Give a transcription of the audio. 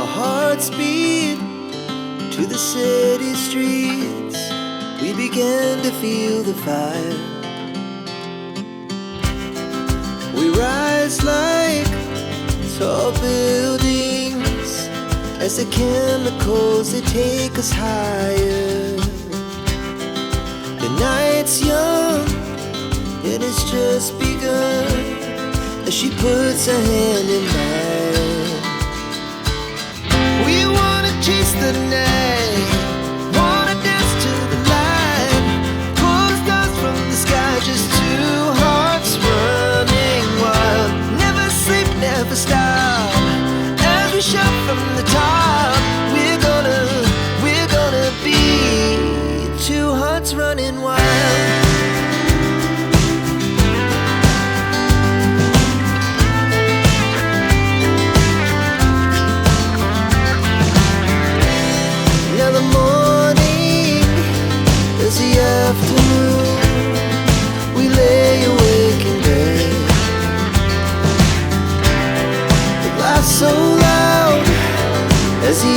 Our hearts beat to the city streets. We began to feel the fire. We rise like tall buildings as the chemicals, they take us higher. The night's young, it has just begun, as she puts her hand in mine. We wanna chase the night, wanna dance to the light, pull the stars from the sky, just two hearts running wild. Never sleep, never stop, as we shout from the top. We're gonna be two hearts running wild. Now the morning is the afternoon. We lay awake in bed. The laughs so loud as the